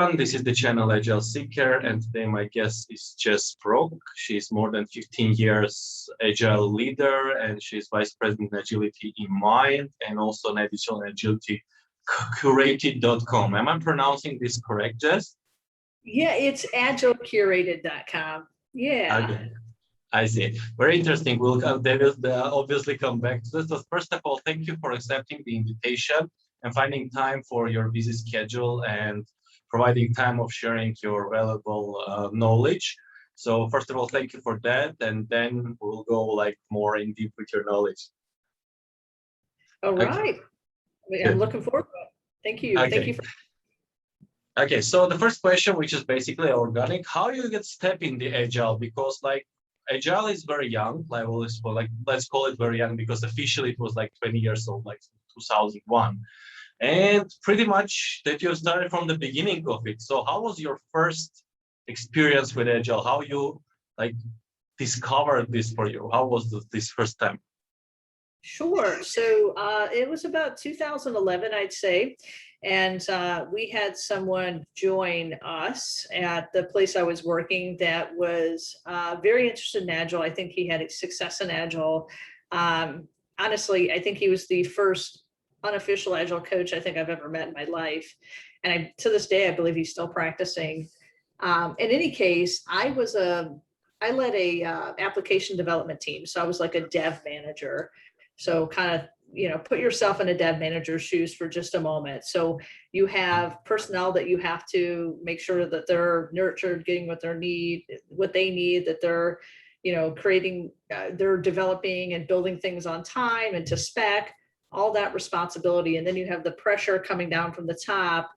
everyone, this is the channel AgileSeeker, and today my guest is Jess Brock. She's more than 15 years Agile Leader, and she's Vice President Agility in Mind, and also an additional Agility Curated.com. Am I pronouncing this correct, Jess? Yeah, it's AgileCurated.com. Yeah. Okay. I see. Very interesting. They will obviously come back to this. So first of all, thank you for accepting the invitation and finding time for your busy schedule and providing time of sharing your valuable knowledge. So first of all, thank you for that. And then we'll go like more in deep with your knowledge. All right. Okay. I'm looking forward to it. Thank you. Okay. Thank you. Okay. So the first question, which is basically organic, how you get step in the Agile? Because like Agile is very young, let's call it very young because officially it was like 20 years old, like 2001. And pretty much that you started from the beginning of it. So how was your first experience with Agile? How you like discovered this for you? How was this first time? Sure. So it was about 2011, I'd say. And we had someone join us at the place I was working that was very interested in Agile. I think he had success in Agile. Honestly, I think he was the first unofficial Agile coach I think I've ever met in my life. And to this day, I believe he's still practicing. In any case, I led a application development team. So I was like a dev manager. So kind of, put yourself in a dev manager's shoes for just a moment. So you have personnel that you have to make sure that they're nurtured, getting what they need, that they're, creating, they're developing and building things on time and to spec, all that responsibility. And then you have the pressure coming down from the top.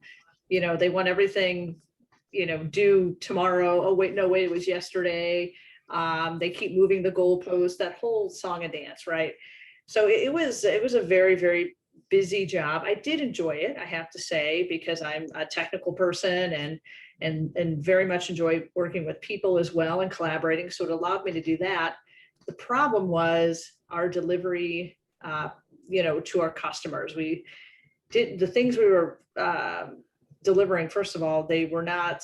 They want everything, due tomorrow. Oh, wait, no, wait, it was yesterday. They keep moving the goalposts, that whole song and dance, right? So it was a very, very busy job. I did enjoy it, I have to say, because I'm a technical person and very much enjoy working with people as well and collaborating. So it allowed me to do that. The problem was our delivery, to our customers. We did the things we were delivering. First of all, they were not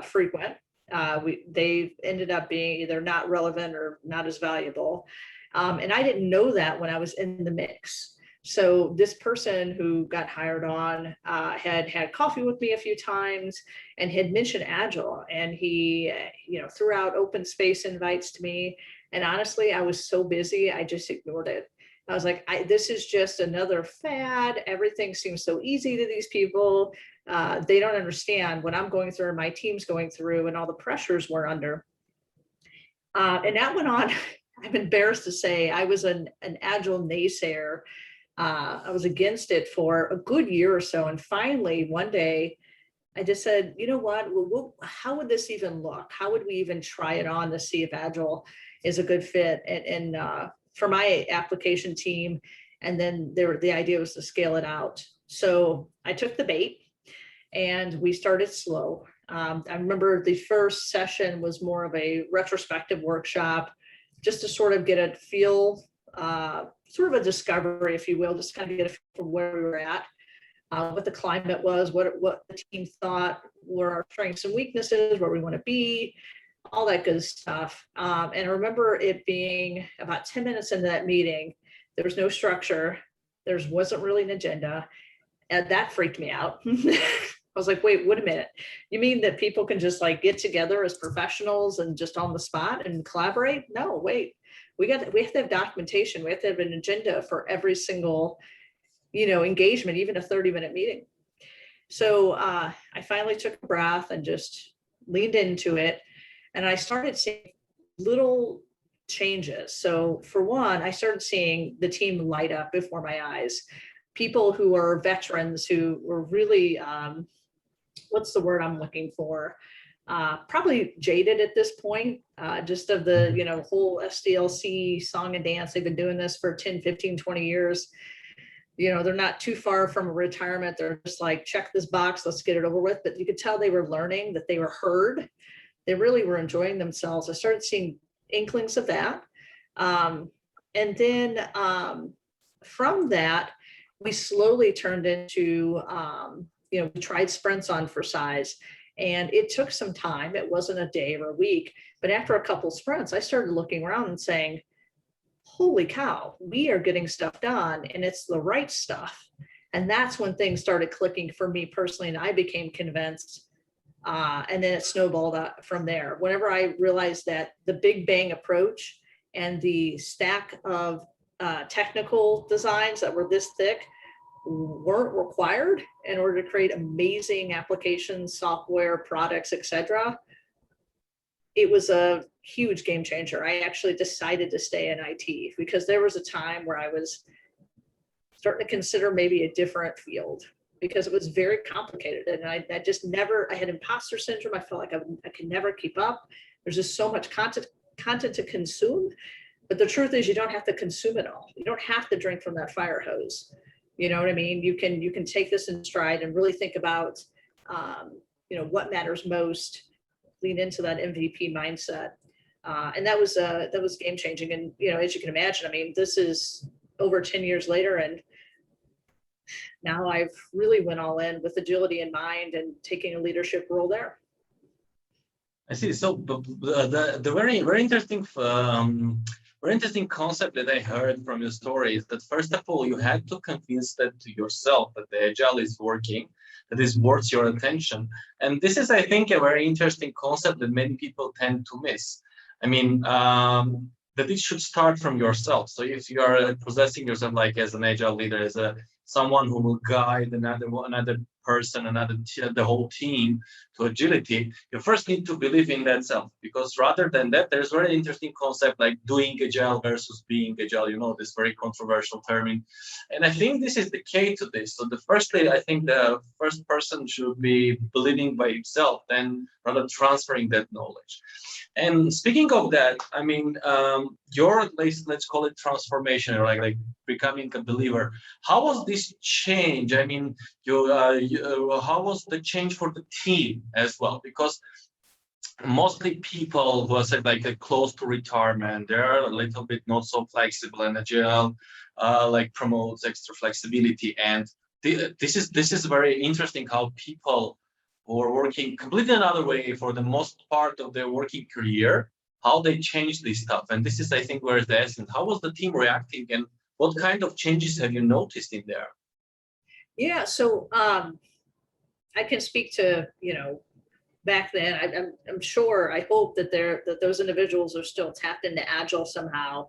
frequent. They ended up being either not relevant or not as valuable. And I didn't know that when I was in the mix. So this person who got hired on had coffee with me a few times and had mentioned Agile, and he, threw out open space invites to me. And honestly, I was so busy, I just ignored it. I was like, this is just another fad. Everything seems so easy to these people. They don't understand what I'm going through, my team's going through, and all the pressures we're under. And that went on. I'm embarrassed to say I was an Agile naysayer. I was against it for a good year or so. And finally, one day, I just said, you know what, how would this even look? How would we even try it on to see if Agile is a good fit? And for my application team, and then the idea was to scale it out. So I took the bait and we started slow. I remember the first session was more of a retrospective workshop, just to sort of get a feel, sort of a discovery, if you will, just kind of get a feel from where we were at, what the climate was, what the team thought were our strengths and weaknesses, where we want to be, all that good stuff. And I remember it being about 10 minutes into that meeting, there was no structure, there wasn't really an agenda, and that freaked me out. I was like, wait a minute. You mean that people can just like get together as professionals and just on the spot and collaborate? No, wait, we have to have documentation. We have to have an agenda for every single, engagement, even a 30-minute meeting. So I finally took a breath and just leaned into it. And I started seeing little changes. So for one, I started seeing the team light up before my eyes. People who are veterans who were really, what's the word I'm looking for? Probably jaded at this point, just of the, whole SDLC song and dance. They've been doing this for 10, 15, 20 years. They're not too far from retirement. They're just like, check this box, let's get it over with. But you could tell they were learning, that they were heard. They really were enjoying themselves. I started seeing inklings of that. And then from that, we slowly turned into, we tried sprints on for size. And it took some time. It wasn't a day or a week, but after a couple sprints, I started looking around and saying, holy cow, we are getting stuff done and it's the right stuff. And that's when things started clicking for me personally. And I became convinced. And then it snowballed out from there. Whenever I realized that the big bang approach and the stack of technical designs that were this thick weren't required in order to create amazing applications, software, products, etc., it was a huge game changer. I actually decided to stay in IT because there was a time where I was starting to consider maybe a different field because it was very complicated. And I just never, I had imposter syndrome. I felt like I could never keep up. There's just so much content to consume. But the truth is you don't have to consume it all. You don't have to drink from that fire hose. You know what I mean? You can take this in stride and really think about, what matters most, lean into that MVP mindset. And that was game changing. And, as you can imagine, I mean, this is over 10 years later. And now I've really went all in with agility in mind and taking a leadership role there. I see. So the very interesting concept that I heard from your story is that first of all, you had to convince that to yourself that the agile is working, that is worth your attention. And this is, I think, a very interesting concept that many people tend to miss. I mean, that it should start from yourself. So if you are possessing yourself like as an agile leader, as someone who will guide another person, the whole team to agility, you first need to believe in that self, because rather than that, there's a very interesting concept like doing agile versus being agile, this very controversial term. And I think this is the key to this. So firstly, I think the first person should be believing by himself, then rather transferring that knowledge. And speaking of that, I mean, your, let's call it transformation, or like becoming a believer. How was this change? I mean, how was the change for the team as well? Because mostly people who are said like close to retirement, they're a little bit not so flexible, and agile promotes extra flexibility. And this is very interesting how people who are working completely another way for the most part of their working career, how they change this stuff. And this is, I think, where the essence. How was the team reacting, and what kind of changes have you noticed in there? Yeah, so I can speak to, back then. I'm sure, I hope that those individuals are still tapped into Agile somehow.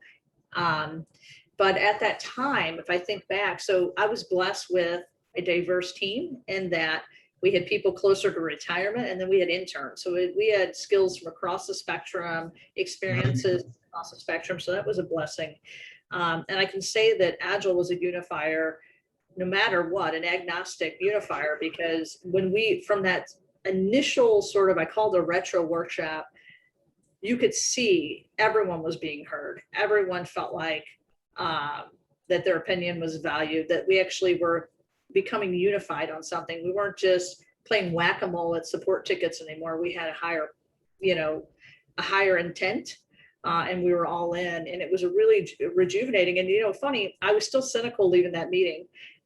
But at that time, if I think back, so I was blessed with a diverse team in that we had people closer to retirement, and then we had interns. So we had skills from across the spectrum, experiences across the spectrum. So that was a blessing. And I can say that Agile was a unifier, no matter what, an agnostic unifier, because from that initial sort of, I called a retro workshop, you could see everyone was being heard. Everyone felt like that their opinion was valued, that we actually were becoming unified on something. We weren't just playing whack-a-mole at support tickets anymore. We had a higher intent, and we were all in, and it was a really rejuvenating. And funny, I was still cynical leaving that meeting,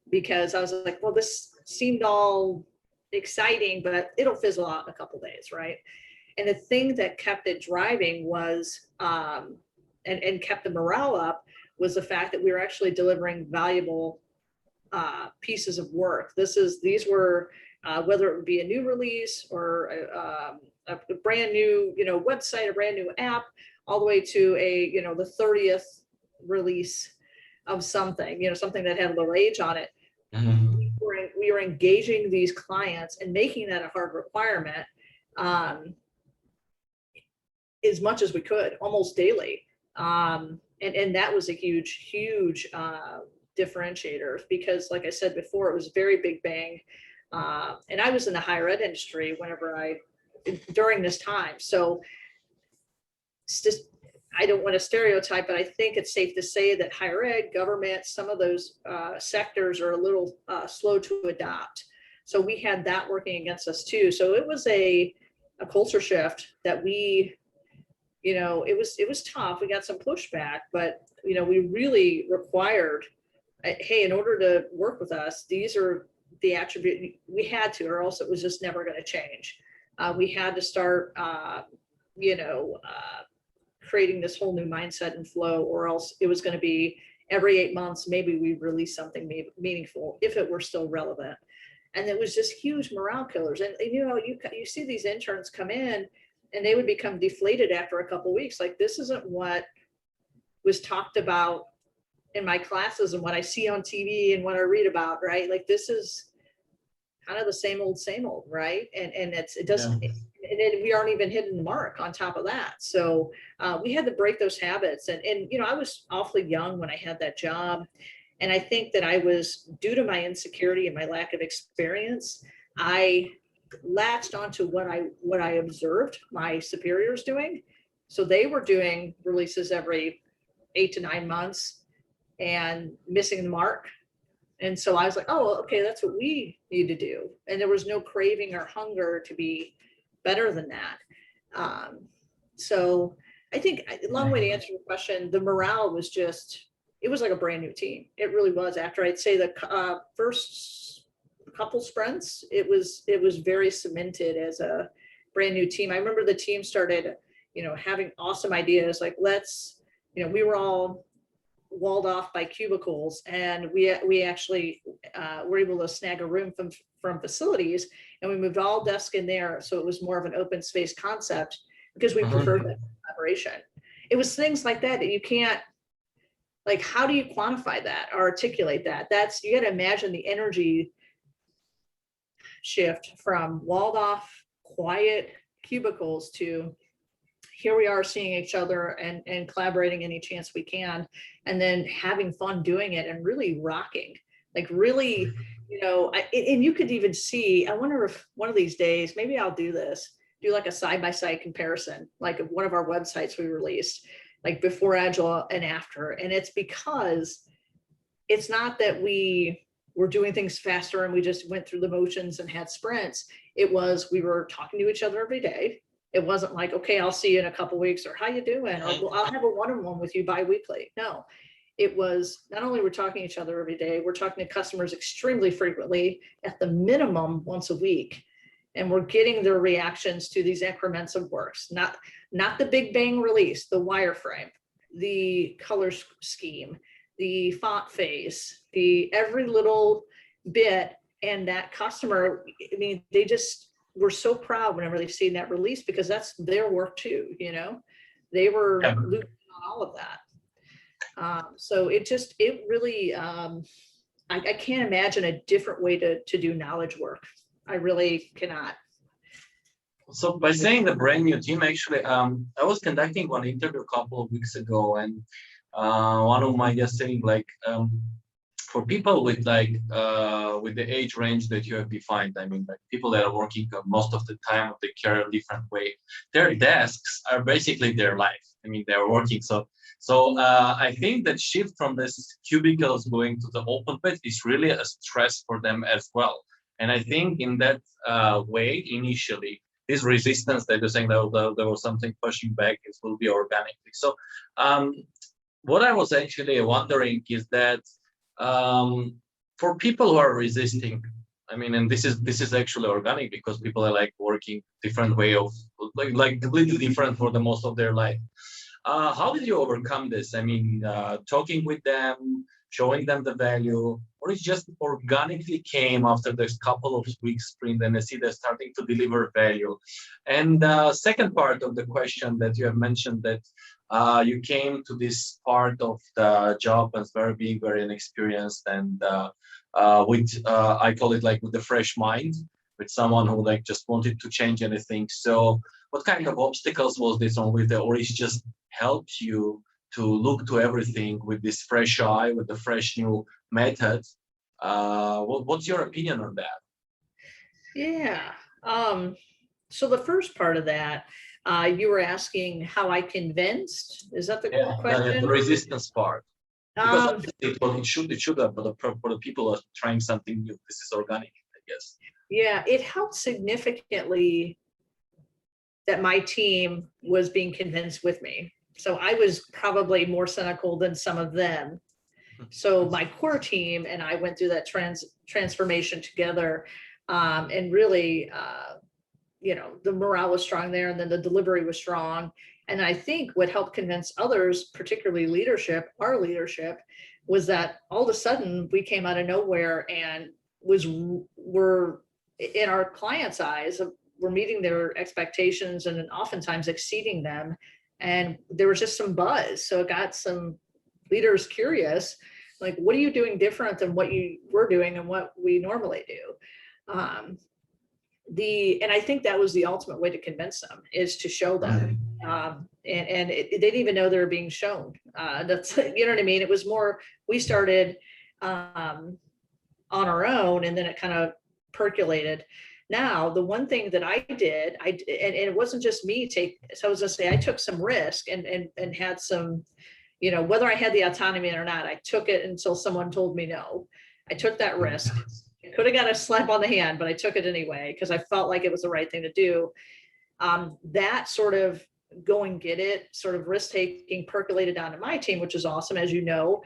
because I was like, well, this seemed all exciting, but it'll fizzle out in a couple of days, right? And the thing that kept it driving was, and kept the morale up, was the fact that we were actually delivering valuable pieces of work. These were whether it would be a new release or a brand new website, a brand new app, all the way to the 30th release of something, something that had a little age on it. Mm-hmm. We were engaging these clients and making that a hard requirement as much as we could, almost daily. And that was a huge differentiator, because like I said before, it was very big bang. And I was in the higher ed industry during this time. So it's just, I don't want to stereotype, but I think it's safe to say that higher ed, government, some of those sectors are a little slow to adopt. So we had that working against us too. So it was a culture shift that it was tough. We got some pushback, but we really required, hey, in order to work with us, these are the attributes we had to, or else it was just never going to change. We had to start, creating this whole new mindset and flow, or else it was going to be every 8 months, maybe we release something meaningful if it were still relevant. And it was just huge morale killers. And you see these interns come in and they would become deflated after a couple of weeks. Like, this isn't what was talked about in my classes and what I see on TV and what I read about, right? Like, this is kind of the same old, right? And it doesn't, Yeah. and then we aren't even hitting the mark on top of that. So we had to break those habits. And I was awfully young when I had that job. And I think that I was, due to my insecurity and my lack of experience, I latched onto what I observed my superiors doing. So they were doing releases every 8 to 9 months and missing the mark. And so I was like, oh, okay, that's what we need to do. And there was no craving or hunger to be better than that. So I think, a long way to answer your question, the morale was just, it was like a brand new team. It really was. After, I'd say, the first couple sprints, it was very cemented as a brand new team. I remember the team started, having awesome ideas. Like, we were all walled off by cubicles, and we actually were able to snag a room from facilities, and we moved all desks in there, so it was more of an open space concept, because we preferred that collaboration. It was things like that you can't, like, how do you quantify that or articulate that? That's, you got to imagine the energy shift from walled off quiet cubicles to here we are seeing each other and collaborating any chance we can, and then having fun doing it and really rocking, like, really, and you could even see, I wonder if one of these days, maybe I'll do like a side-by-side comparison, like one of our websites we released, like before Agile and after. And it's because it's not that we were doing things faster and we just went through the motions and had sprints. It was, we were talking to each other every day. It wasn't like, okay, I'll see you in a couple of weeks, or how you doing? Or, well, I'll have a one-on-one with you bi-weekly. No, it was not only we're talking to each other every day, we're talking to customers extremely frequently, at the minimum once a week. And we're getting their reactions to these increments of works, not the big bang release, the wireframe, the color scheme, the font phase, the every little bit. And that customer, I mean, they just were so proud whenever they've seen that release, because that's their work too, they were looping on all of that. So it really, I can't imagine a different way to do knowledge work. I really cannot. So by saying the brand new team, actually, I was conducting one interview a couple of weeks ago, and one of my guests saying, like, for people with with the age range that you have defined, I mean, like, people that are working most of the time of their career a different way, their desks are basically their life. I mean, they're working. So I think that shift from this cubicles going to the open space is really a stress for them as well. And I think in that way, initially, this resistance that you're saying that there was something pushing back, it will be organic. So what I was actually wondering is that for people who are resisting, I mean, and this is actually organic, because people are like working different way of like completely different for the most of their life. How did you overcome this? I mean, talking with them, showing them the value, or it just organically came after this couple of weeks sprint and I see they're starting to deliver value? And second part of the question that you have mentioned, that you came to this part of the job as being very inexperienced and with I call it like with the fresh mind, with someone who like just wanted to change anything. So what kind of obstacles was this on with or it just helped you to look to everything with this fresh eye, with the fresh new method? What's your opinion on that? Yeah. So the first part of that, you were asking how I convinced. Is that the question? The resistance part. Because Um, obviously it should have, but for the people who are trying something new, this is organic, I guess. yeah, it helped significantly that my team was being convinced with me. So I was probably more cynical than some of them. So my core team and I went through that transformation together, and really the morale was strong there, and then the delivery was strong. And I think what helped convince others, particularly our leadership, was that all of a sudden we came out of nowhere and were in our clients' eyes, we're meeting their expectations and oftentimes exceeding them. And there was just some buzz. So it got some leaders curious, like, what are you doing different than what you were doing and what we normally do? And I think that was the ultimate way to convince them, is to show them. They didn't even know they were being shown. That's, you know what I mean? It was more, we started on our own, and then it kind of percolated. Now, the one thing that I did, and it wasn't just me so I was gonna say, I took some risk and had some, whether I had the autonomy or not, I took it until someone told me no. I took that risk. I could have got a slap on the hand, but I took it anyway because I felt like it was the right thing to do. That sort of go and get it, sort of risk taking, percolated down to my team, which is awesome. As you know,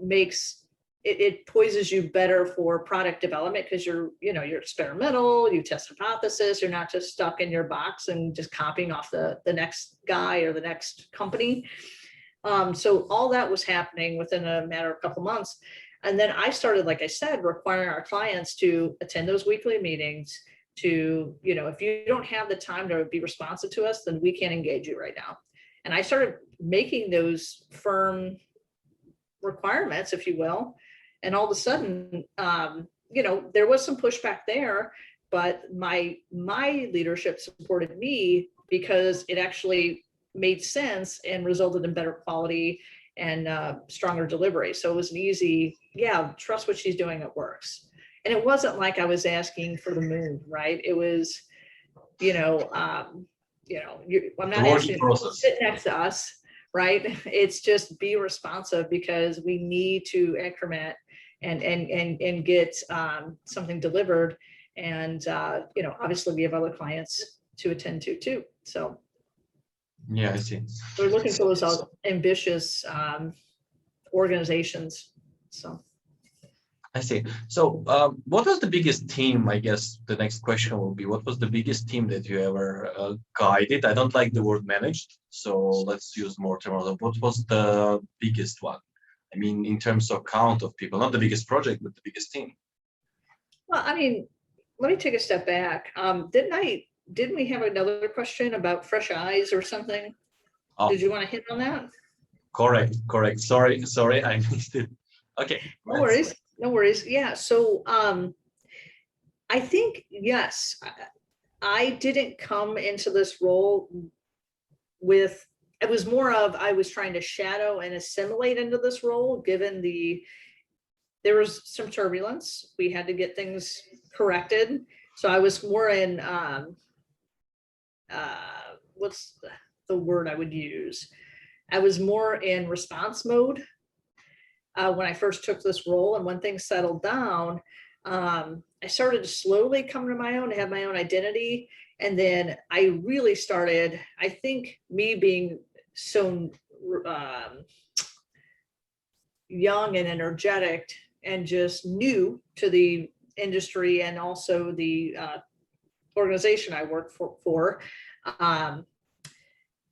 makes it poises you better for product development, because you're experimental, you test hypothesis, you're not just stuck in your box and just copying off the next guy or the next company. So all that was happening within a matter of a couple months. And then I started, like I said, requiring our clients to attend those weekly meetings, to, if you don't have the time to be responsive to us, then we can't engage you right now. And I started making those firm requirements, if you will. And all of a sudden, there was some pushback there, but my leadership supported me because it actually made sense and resulted in better quality and stronger delivery. So it was an easy, trust what she's doing, it works. And it wasn't like I was asking for the moon, right? It was, I'm not asking you to sit next to us, right? It's just be responsive, because we need to increment and get something delivered. And, obviously we have other clients to attend to too. So. Yeah, I see. We're looking for those ambitious organizations. So. I see. So what was the biggest team? I guess the next question will be, what was the biggest team that you ever guided? I don't like the word managed, so let's use more terms. What was the biggest one? I mean, in terms of count of people, not the biggest project, but the biggest team. Well, I mean, let me take a step back. Didn't we have another question about fresh eyes or something? Oh. Did you want to hit on that? Correct. Sorry, I missed it. Okay. No worries. Yeah. So I think, yes, I didn't come into this role with, it was more of, I was trying to shadow and assimilate into this role, given there was some turbulence. We had to get things corrected. So I was more in, what's the word I would use? I was more in response mode when I first took this role. And when things settled down, I started to slowly come to my own, have my own identity. And then I really started, I think, me being so young and energetic and just new to the industry and also the organization I work for,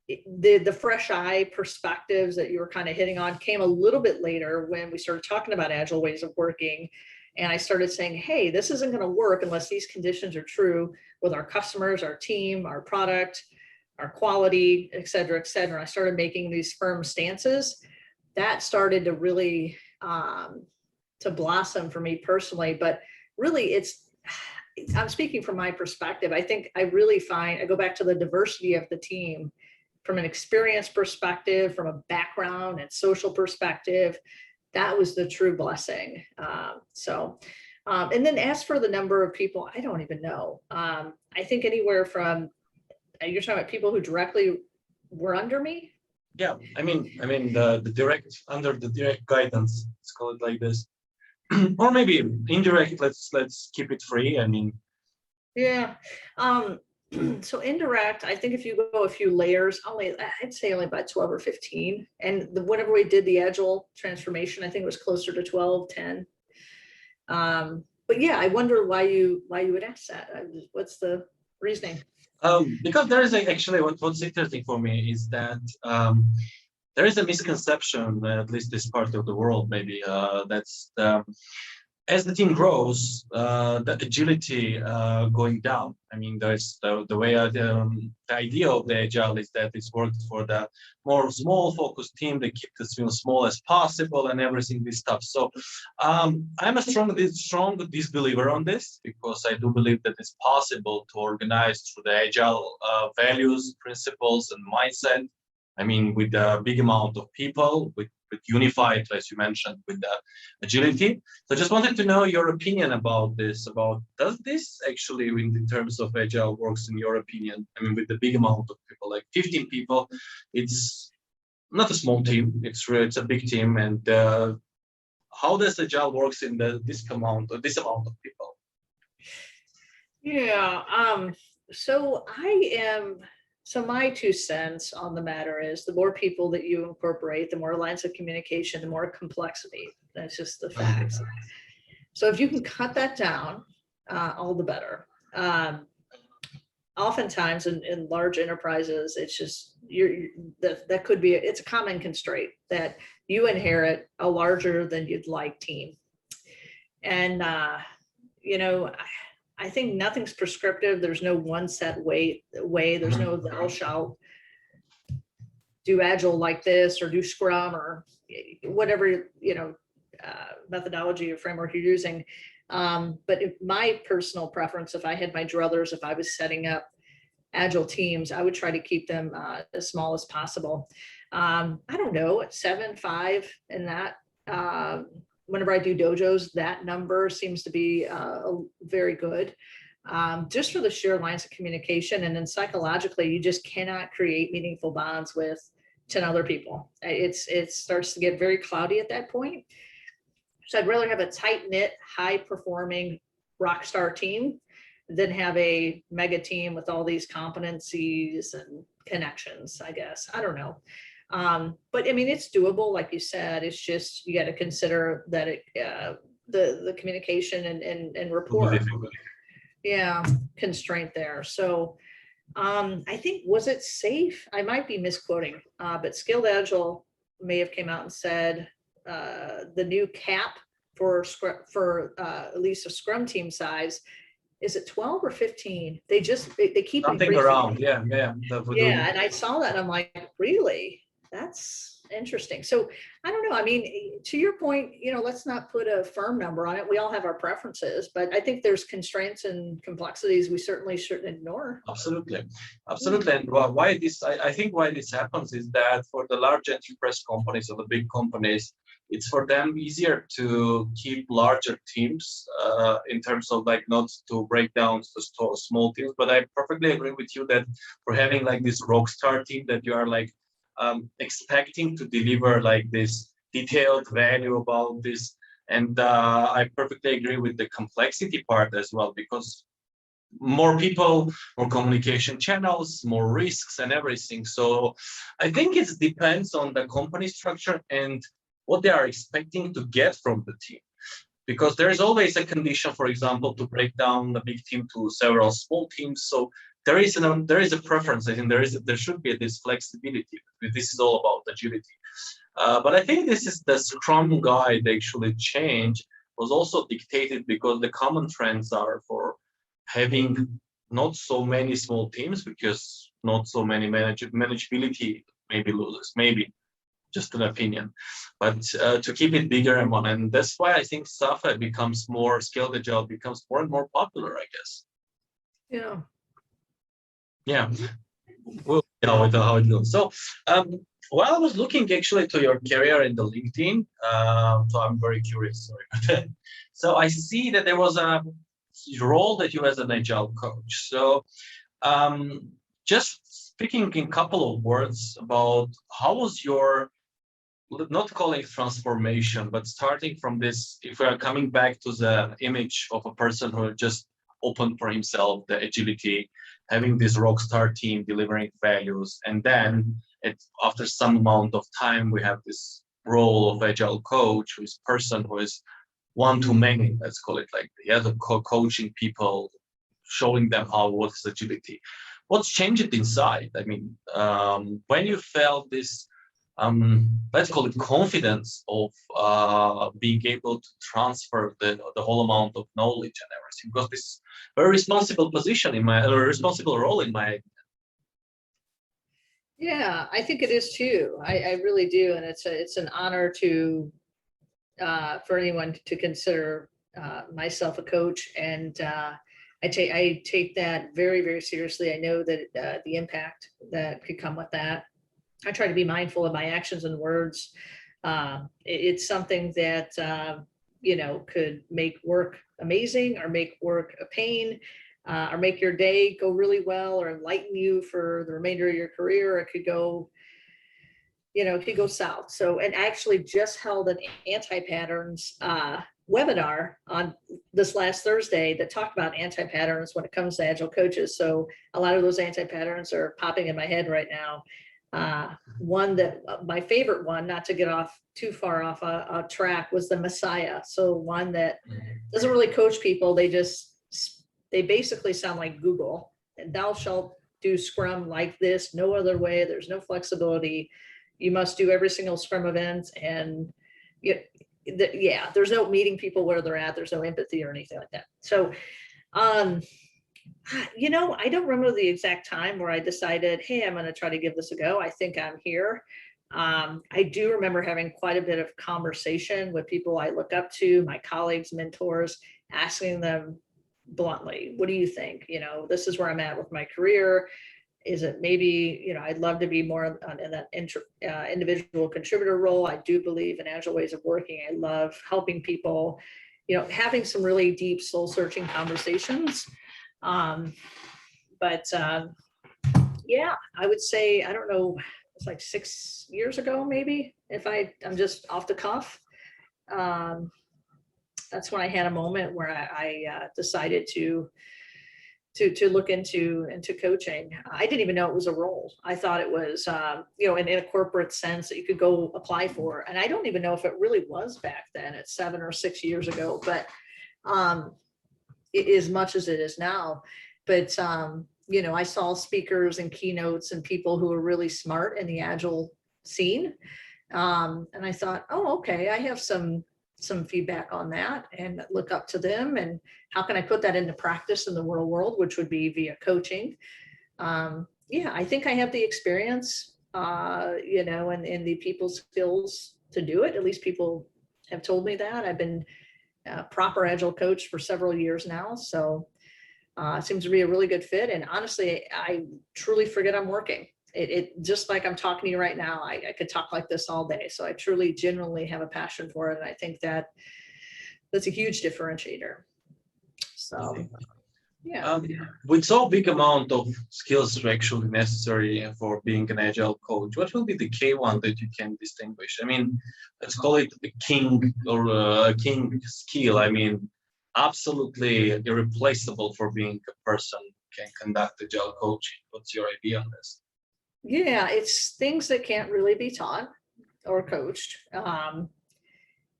the fresh eye perspectives that you were kind of hitting on came a little bit later when we started talking about agile ways of working. And I started saying, hey, this isn't going to work unless these conditions are true with our customers, our team, our product, our quality, et cetera, et cetera. I started making these firm stances that started to really to blossom for me personally. But really, I'm speaking from my perspective. I think I really I go back to the diversity of the team from an experience perspective, from a background and social perspective. That was the true blessing. And then as for the number of people, I don't even know. I think anywhere from, you're talking about people who directly were under me? Yeah, I mean the direct, under the direct guidance, let's call it like this. Or maybe indirect, let's keep it free. I mean. Yeah. So indirect, I think if you go a few layers, I'd say only about 12 or 15. And whenever we did the Agile transformation, I think it was closer to 12, 10. But yeah, I wonder why you would ask that. What's the reasoning? Because there is actually what's interesting for me is that there is a misconception, at least this part of the world, maybe that's as the team grows, the agility going down. I mean, there's the way the idea of the agile is that it's worked for the more small focused team. They keep the team as small as possible and everything this stuff. So I'm a strong disbeliever on this because I do believe that it's possible to organize through the agile values, principles, and mindset. I mean, with a big amount of people, with unified, as you mentioned, with the agility. So I just wanted to know your opinion about this, about does this actually, in terms of agile works in your opinion? I mean, with the big amount of people, like 15 people, it's not a small team, it's a big team. And how does agile works in this amount of people? Yeah. So my 2 cents on the matter is the more people that you incorporate, the more lines of communication, the more complexity. That's just the facts. So if you can cut that down, all the better. Oftentimes in large enterprises, it's just that could be it's a common constraint that you inherit a larger than you'd like team, and I think nothing's prescriptive. There's no one set way. There's no thou shalt do agile like this or do Scrum or whatever methodology or framework you're using. But my personal preference, if I had my druthers, if I was setting up agile teams, I would try to keep them as small as possible. I don't know, at 7, 5, and that. Whenever I do dojos, that number seems to be very good, just for the sheer lines of communication. And then psychologically, you just cannot create meaningful bonds with 10 other people. It starts to get very cloudy at that point. So I'd rather have a tight knit, high performing rock star team than have a mega team with all these competencies and connections, I guess. I don't know. But I mean, it's doable, like you said. It's just you got to consider that the communication and rapport, constraint there. So I think, was it SAFe? I might be misquoting, but Skilled Agile may have came out and said the new cap for at least a Scrum team size. Is it 12 or 15? They keep something around, yeah. And I saw that and I'm like, really? That's interesting. So I don't know. I mean, to your point, let's not put a firm number on it. We all have our preferences, but I think there's constraints and complexities we certainly shouldn't ignore. Absolutely. And why this? I think why this happens is that for the large enterprise companies or the big companies, it's for them easier to keep larger teams in terms of like not to break down to small teams. But I perfectly agree with you that for having like this rock star team that you are like expecting to deliver like this detailed value about this. And I perfectly agree with the complexity part as well, because more people, more communication channels, more risks and everything. So I think it depends on the company structure and what they are expecting to get from the team. Because there is always a condition, for example, to break down a big team to several small teams. So there is a preference. I think there should be this flexibility. This is all about agility. But I think this is the Scrum guide actually change was also dictated because the common trends are for having not so many small teams because not so many manageability maybe loses, maybe just an opinion, but to keep it bigger and that's why I think SAFe becomes more Skilled Agile becomes more and more popular, I guess. Yeah. We'll see how it goes. So while I was looking actually to your career in the LinkedIn, so I'm very curious. Sorry. So I see that there was a role that you as an agile coach. So just speaking in a couple of words about how was your, not calling it transformation, but starting from this, if we are coming back to the image of a person who just opened for himself the agility, having this rock star team delivering values, and then after some amount of time we have this role of agile coach, who is person who is one-to-many, let's call it like the other coaching people, showing them what is agility. what's changed inside? I mean, when you felt this, let's call it confidence of being able to transfer the whole amount of knowledge and everything, because this is a very responsible position in my, or a responsible role in my. Yeah, I think it is too. I really do, and it's an honor to for anyone to consider myself a coach, and I take that very, very seriously. I know that the impact that could come with that. I try to be mindful of my actions and words. It's something that could make work amazing or make work a pain. Or make your day go really well, or enlighten you for the remainder of your career. It could go, it could go south. So, and I actually just held an anti-patterns webinar on this last Thursday that talked about anti-patterns when it comes to agile coaches. So a lot of those anti-patterns are popping in my head right now. One that my favorite one, not to get off too far off a track, was the Messiah. So one that doesn't really coach people. They basically sound like Google, and thou shalt do Scrum like this, no other way. There's no flexibility. You must do every single Scrum event. And there's no meeting people where they're at. There's no empathy or anything like that. So, I don't remember the exact time where I decided, hey, I'm going to try to give this a go. I think I'm here. I do remember having quite a bit of conversation with people I look up to, my colleagues, mentors, asking them bluntly, what do you think? This is where I'm at with my career. Is it maybe, I'd love to be more in that individual contributor role. I do believe in agile ways of working. I love helping people, having some really deep soul searching conversations. But I would say, I don't know, it's like 6 years ago, maybe, if I'm just off the cuff. That's when I had a moment where I decided to look into coaching. I didn't even know it was a role. I thought it was, in a corporate sense that you could go apply for. And I don't even know if it really was back then. It's 7 or 6 years ago, but as much as it is now. But, I saw speakers and keynotes and people who were really smart in the Agile scene. And I thought, oh, okay, I have some feedback on that, and look up to them, and how can I put that into practice in the real world, which would be via coaching. I think I have the experience, and the people skills to do it. At least people have told me that. I've been a proper Agile coach for several years now. So it seems to be a really good fit. And honestly, I truly forget I'm working. It just like I'm talking to you right now, I could talk like this all day. So I truly, genuinely have a passion for it. And I think that's a huge differentiator. So, yeah. With so big amount of skills actually necessary for being an agile coach, what will be the key one that you can distinguish? I mean, let's call it the king or a king skill. I mean, absolutely irreplaceable for being a person who can conduct agile coaching. What's your idea on this? Yeah, it's things that can't really be taught or coached.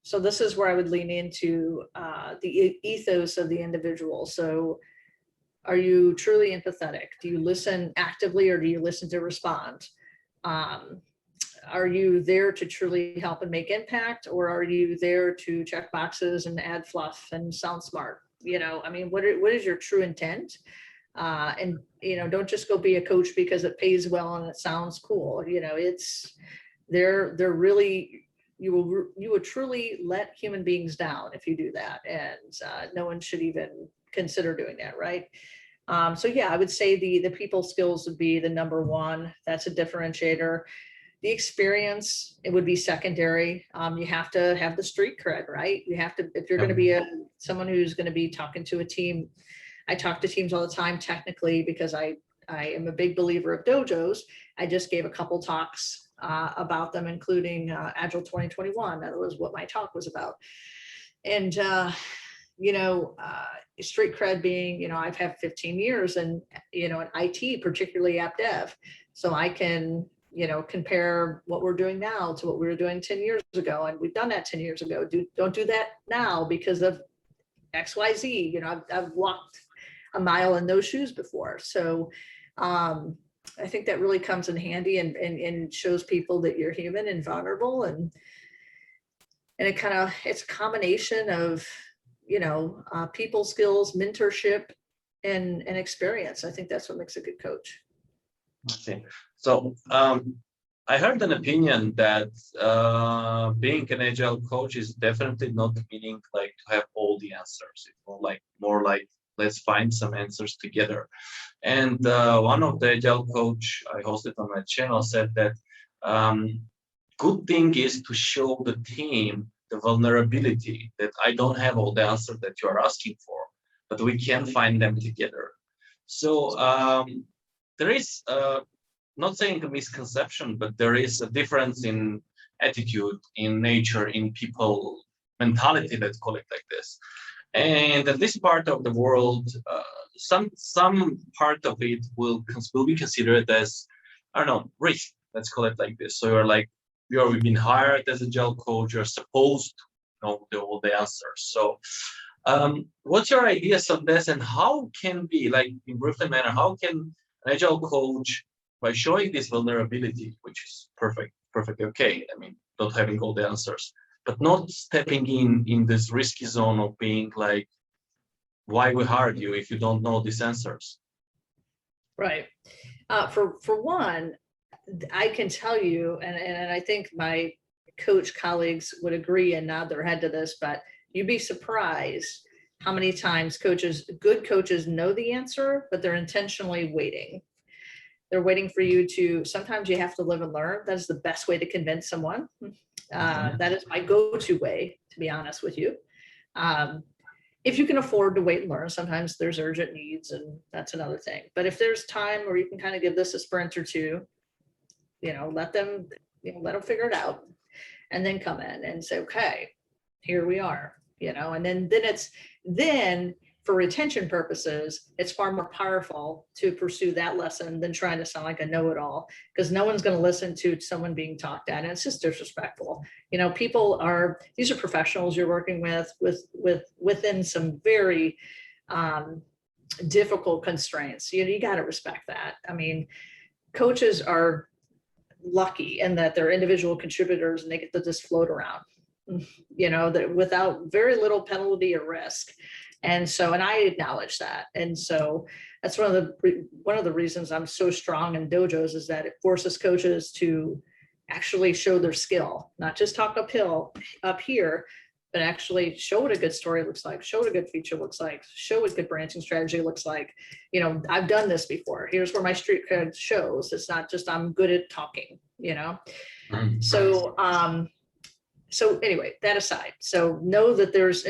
So this is where I would lean into the ethos of the individual. So are you truly empathetic? Do you listen actively, or do you listen to respond? Are you there to truly help and make impact, or are you there to check boxes and add fluff and sound smart? What is your true intent? And don't just go be a coach because it pays well and it sounds cool. It's they're really, you would truly let human beings down if you do that, and no one should even consider doing that, right? I would say the people skills would be the number one. That's a differentiator. The experience, it would be secondary. You have to have the street cred, right? You have to, if you're going to be someone who's going to be talking to a team. I talk to teams all the time technically because I am a big believer of dojos. I just gave a couple talks about them, including Agile 2021. That was what my talk was about. And, street cred being, I've had 15 years in IT, particularly app dev. So I can, compare what we're doing now to what we were doing 10 years ago. And we've done that 10 years ago. Don't do that now because of XYZ. I've walked a mile in those shoes before. So I think that really comes in handy and shows people that you're human and vulnerable, and it's a combination of, people skills, mentorship, and experience. I think that's what makes a good coach. I see. So I heard an opinion that being an agile coach is definitely not meaning like to have all the answers. It's more like let's find some answers together. And one of the agile coach I hosted on my channel said that good thing is to show the team the vulnerability that I don't have all the answers that you are asking for, but we can find them together. So there is not saying a misconception, but there is a difference in attitude, in nature, in people mentality, let's call it like this. And in this part of the world, some part of it will be considered as, I don't know, risk. Let's call it like this. So you've been hired as a agile coach. You're supposed to know all the answers. So, what's your ideas on this, and how can be like in briefly manner? How can an agile coach, by showing this vulnerability, which is perfectly okay. I mean, not having all the answers, but not stepping in this risky zone of being like, why we hired you if you don't know these answers? Right. For one, I can tell you, and I think my coach colleagues would agree and nod their head to this, but you'd be surprised how many times good coaches know the answer, but they're intentionally waiting. They're waiting for you to, sometimes you have to live and learn. That is the best way to convince someone. That is my go-to way, to be honest with you. If you can afford to wait and learn, sometimes there's urgent needs, and that's another thing. But if there's time where you can kind of give this a sprint or two, let them figure it out, and then come in and say, okay, here we are, and then for retention purposes, it's far more powerful to pursue that lesson than trying to sound like a know-it-all, because no one's going to listen to someone being talked at, and it's just disrespectful. These are professionals you're working within some very difficult constraints. You got to respect that. I mean, coaches are lucky in that they're individual contributors and they get to just float around, that without very little penalty or risk. And I acknowledge that. And so that's one of the reasons I'm so strong in dojos, is that it forces coaches to actually show their skill, not just talk up here, but actually show what a good story looks like, show what a good feature looks like, show what good branching strategy looks like. I've done this before. Here's where my street cred shows. It's not just I'm good at talking, So anyway, that aside, so know that there's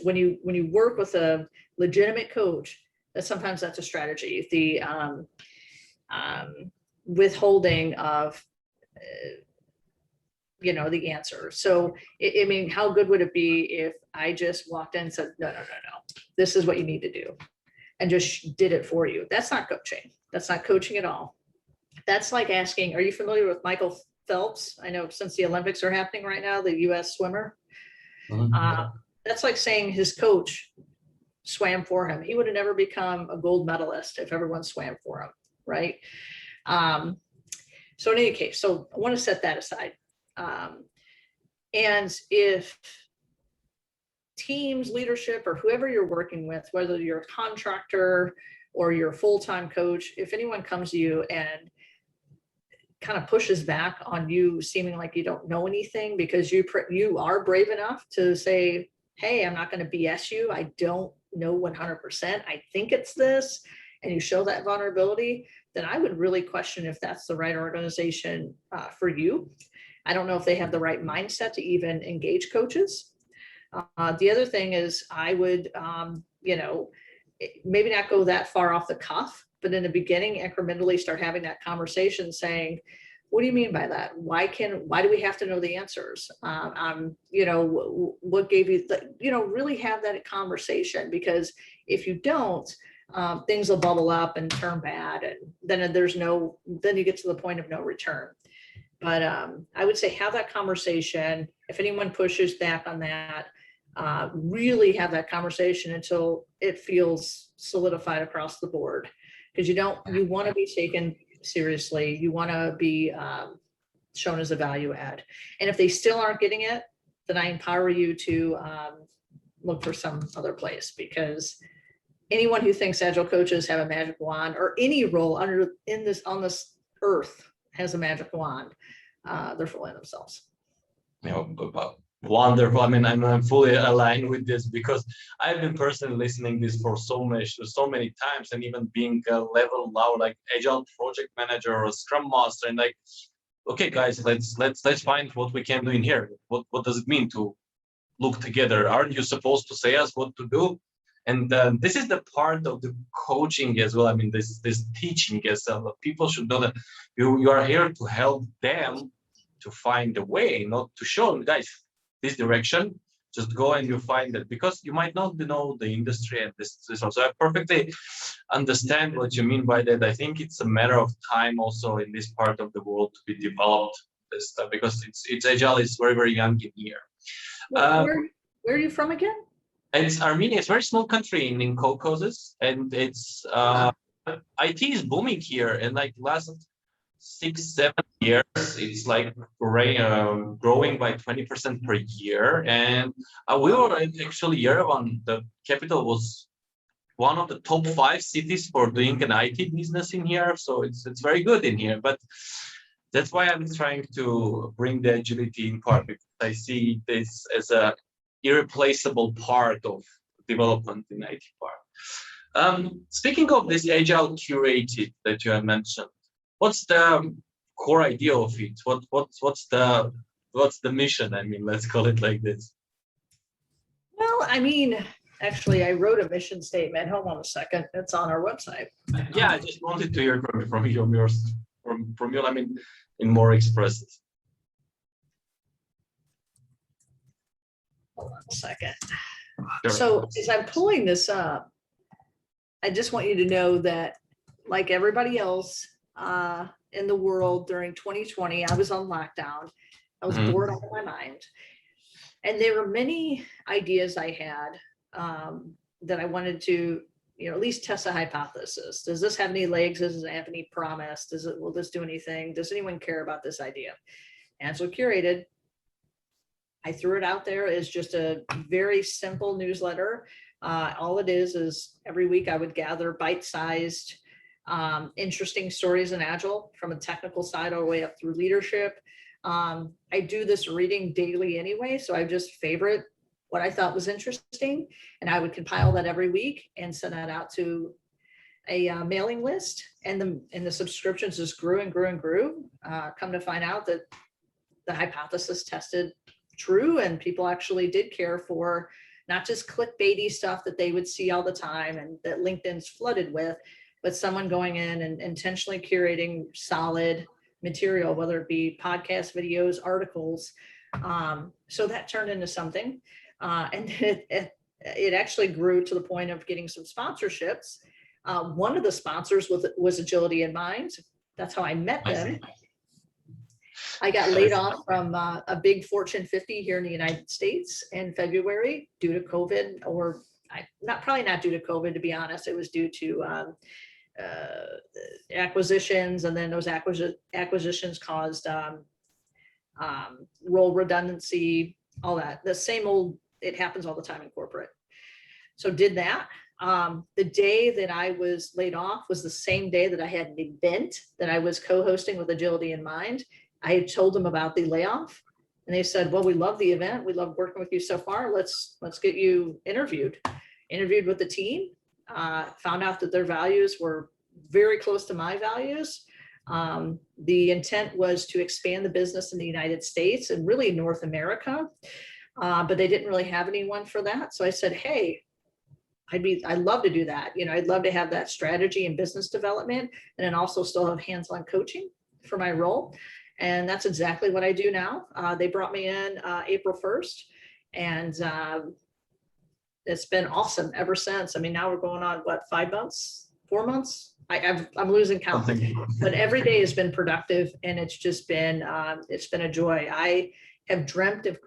when you work with a legitimate coach, that sometimes that's a strategy. The withholding of the answer. So I mean, how good would it be if I just walked in and said, no, this is what you need to do, and just did it for you? That's not coaching. That's not coaching at all. That's like asking, are you familiar with Michael Phelps? I know, since the Olympics are happening right now, the US swimmer. That's like saying his coach swam for him. He would have never become a gold medalist if everyone swam for him, right? So in any case, so I want to set that aside. And if teams, leadership, or whoever you're working with, whether you're a contractor or you're a full-time coach, if anyone comes to you and kind of pushes back on you, seeming like you don't know anything, because you are brave enough to say, hey, I'm not going to BS you. I don't know 100%. I think it's this, and you show that vulnerability, then I would really question if that's the right organization for you. I don't know if they have the right mindset to even engage coaches. The other thing is, I would, maybe not go that far off the cuff, but in the beginning, incrementally start having that conversation, saying, what do you mean by that? Why do we have to know the answers? What gave you, really have that conversation, because if you don't, things will bubble up and turn bad. And then then you get to the point of no return. But I would say have that conversation. If anyone pushes back on that, really have that conversation until it feels solidified across the board. because you want to be taken seriously. You want to be shown as a value add. And if they still aren't getting it, then I empower you to look for some other place, because anyone who thinks agile coaches have a magic wand, or any role on this earth has a magic wand, they're fooling themselves. Wonderful. I mean, I'm fully aligned with this, because I've been personally listening this for so many times, and even being a level now like agile project manager or scrum master, and like, okay, guys, let's find what we can do in here. What does it mean to look together? Aren't you supposed to say us what to do? And this is the part of the coaching as well. I mean, this teaching as well. People should know that you are here to help them to find a way, not to show them, guys, this direction. Just go and you find it, because you might not know the industry and this also. I perfectly understand what you mean by that. I think it's a matter of time also in this part of the world to be developed this stuff, because it's agile is very young in here. Where are you from again? It's Armenia. It's a very small country in Caucasus, and it's IT is booming here. And like last 6-7 years, it's like growing by 20% per year. And we were actually Yerevan, the capital, was one of the top 5 cities for doing an IT business in here. So it's very good in here. But that's why I'm trying to bring the agility in part, because I see this as a irreplaceable part of development in IT part. Speaking of this Agile Curated that you have mentioned, what's the core idea of it? What's the mission? I mean, let's call it like this. Well, I mean, actually, I wrote a mission statement. Hold on a second. It's on our website. Yeah, I just wanted to hear from you. I mean, in more expressive. Hold on a second. Sure. So as I'm pulling this up, I just want you to know that, like everybody else in the world during 2020, I was on lockdown. I was bored out of my mind. And there were many ideas I had that I wanted to, at least test a hypothesis. Does this have any legs? Does it have any promise? Will this do anything? Does anyone care about this idea? Agile Curated, I threw it out there as just a very simple newsletter. All it is every week I would gather bite-sized, interesting stories in Agile, from a technical side all the way up through leadership. I do this reading daily anyway, so I just favorite what I thought was interesting, and I would compile that every week and send that out to a mailing list, and the subscriptions just grew and grew and grew. Come to find out that the hypothesis tested true, and people actually did care for not just clickbaity stuff that they would see all the time and that LinkedIn's flooded with, but someone going in and intentionally curating solid material, whether it be podcasts, videos, articles. So that turned into something. And it actually grew to the point of getting some sponsorships. One of the sponsors was Agility in Mind. That's how I met them. I got laid off from a big Fortune 50 here in the United States in February due to COVID, or probably not due to COVID, to be honest. It was due to acquisitions, and then those acquisitions caused role redundancy, all that. The same old, it happens all the time in corporate. So did that. The day that I was laid off was the same day that I had an event that I was co-hosting with Agility in Mind. I had told them about the layoff, and they said, well, we love the event. We love working with you so far. Let's get you interviewed with the team. Found out that their values were very close to my values. The intent was to expand the business in the United States and really North America, but they didn't really have anyone for that. So I said, hey, I'd love to do that. I'd love to have that strategy and business development, and then also still have hands-on coaching for my role. And that's exactly what I do now. They brought me in April 1st, and it's been awesome ever since. I mean, now we're going on, 5 months, 4 months? I'm losing count, but every day has been productive, and it's just been, it's been a joy. I have dreamt of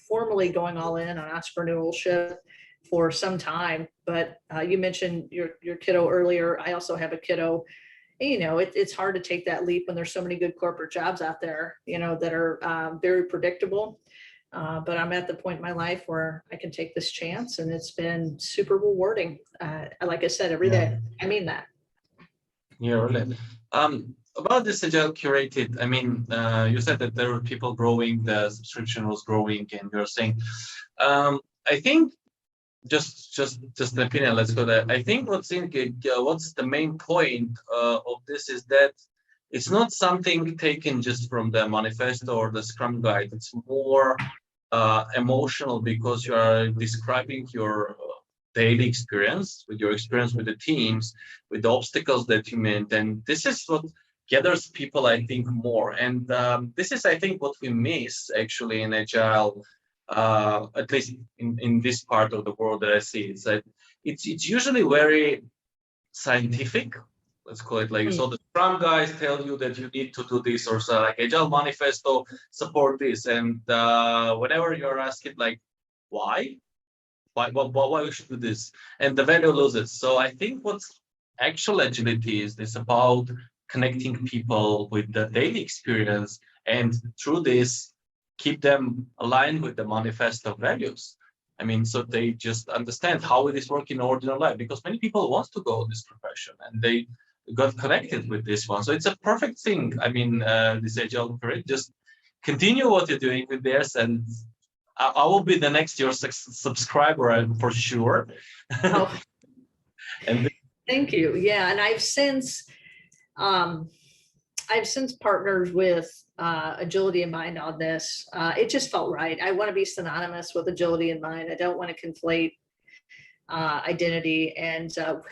formally going all in on entrepreneurship for some time. But you mentioned your kiddo earlier. I also have a kiddo. You know, it's hard to take that leap when there's so many good corporate jobs out there, you know, that are very predictable. But I'm at the point in my life where I can take this chance, and it's been super rewarding. Like I said, every day. I mean that. Yeah, really. About this Agile Curated, I mean, you said that there were people growing, the subscription was growing, and you're saying, I think just an opinion. Let's go there. I think what's the main point of this is that it's not something taken just from the manifesto or the Scrum guide. It's more emotional because you are describing your daily experience with the teams, with the obstacles that you met, and this is what gathers people, I think, more. And this is, I think, what we miss actually in Agile. At least in this part of the world that I see, is that it's usually very scientific. Let's call it like so. The Scrum guys tell you that you need to do this, or so, like Agile Manifesto support this, and whenever you're asked like why we should do this, and the value loses. So I think what's actual agility is about connecting people with the daily experience, and through this keep them aligned with the manifesto values. I mean, so they just understand how it is working in ordinary life, because many people want to go this profession and they got connected with this one. So it's a perfect thing. I mean, this Agile Curated, just continue what you're doing with this, and I will be the next your subscriber for sure. Oh, And thank you. Yeah, and I've since partnered with Agility in Mind on this. It just felt right. I want to be synonymous with Agility in Mind. I don't want to conflate identity. And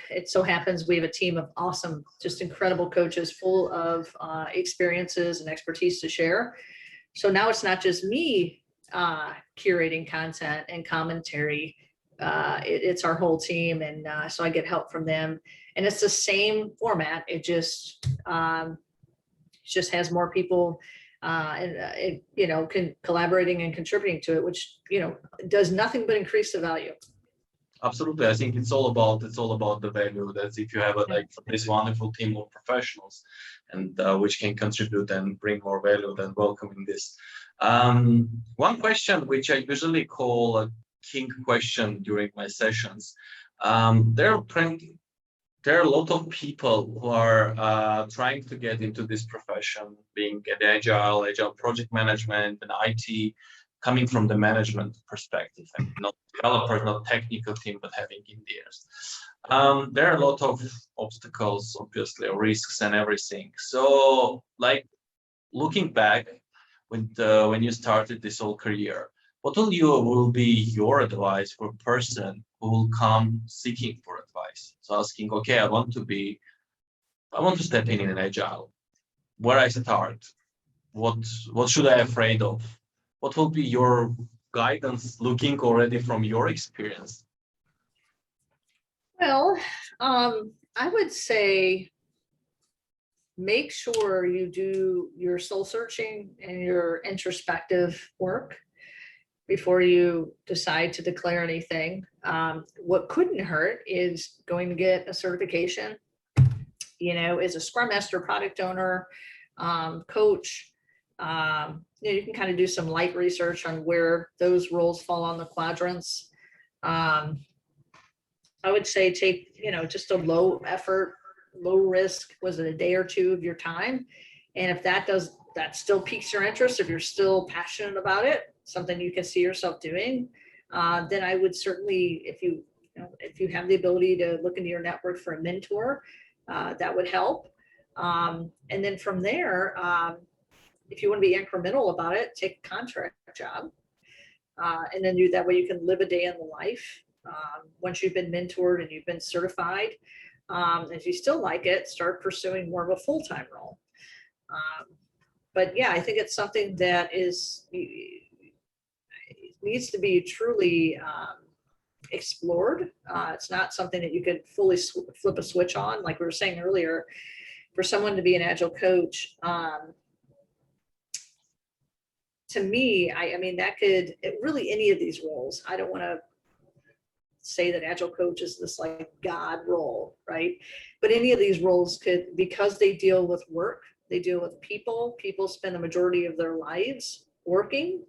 it so happens we have a team of awesome, just incredible coaches full of experiences and expertise to share. So now it's not just me curating content and commentary. It's our whole team. And so I get help from them. And it's the same format. It just has more people collaborating and contributing to it, which, does nothing but increase the value. Absolutely, I think it's all about the value. That's if you have this wonderful team of professionals, and which can contribute and bring more value than welcoming this. One question which I usually call a king question during my sessions. There are a lot of people who are trying to get into this profession, being at Agile project management and IT, coming from the management perspective, and not developers, not technical team, but having engineers. There are a lot of obstacles, obviously, risks and everything. So, like, looking back when you started this whole career, what will be your advice for a person who will come seeking for advice? So asking, okay, I want to step in an Agile. Where I start? What should I afraid of? What will be your guidance looking already from your experience? Well, I would say make sure you do your soul searching and your introspective work before you decide to declare anything. What couldn't hurt is going to get a certification, as a Scrum Master, product owner, coach. You can kind of do some light research on where those roles fall on the quadrants. I would say take, just a low effort, low risk, was it a day or two of your time? And if that still piques your interest, if you're still passionate about it, something you can see yourself doing, then I would certainly, if you have the ability to look into your network for a mentor, that would help. And then from there, if you want to be incremental about it, take a contract job, and then that way you can live a day in the life. Once you've been mentored and you've been certified, if you still like it, start pursuing more of a full-time role. But yeah, I think it's something that needs to be truly explored. It's not something that you could fully flip a switch on. Like we were saying earlier, for someone to be an Agile coach, to me, I mean, that could really any of these roles. I don't want to say that Agile coach is this like God role, right? But any of these roles could, because they deal with work, they deal with people. People spend the majority of their lives working.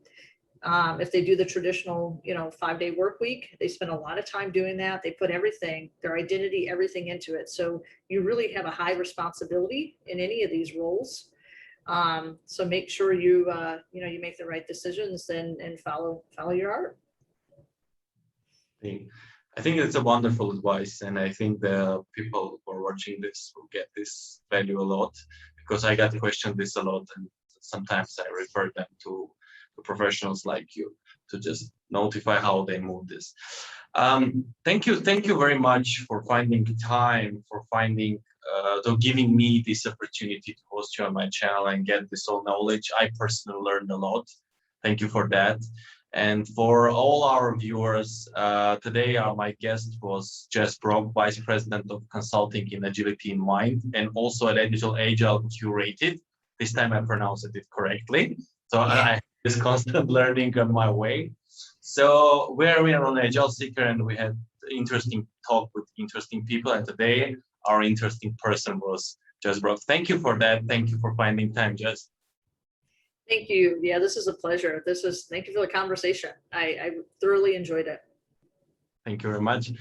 If they do the traditional, 5-day work week, they spend a lot of time doing that. They put everything, their identity, everything into it. So you really have a high responsibility in any of these roles. So make sure you make the right decisions and follow your heart. I think it's a wonderful advice, and I think the people who are watching this will get this value a lot, because I get questioned this a lot, and sometimes I refer them to professionals like you to just notify how they move this. Thank you very much for finding time, for giving me this opportunity to host you on my channel and get this all knowledge. I personally learned a lot. Thank you for that. And for all our viewers, today my guest was Jess Brock, Vice President of Consulting in Agility in Mind, and also at Agile Curated. This time I pronounced it correctly. So I have this constant learning on my way. So we are on AgileSeeker, and we had interesting talk with interesting people. And today our interesting person was Jess Brock. Thank you for that. Thank you for finding time, Jess. Thank you. Yeah, this is a pleasure. Thank you for the conversation. I thoroughly enjoyed it. Thank you very much.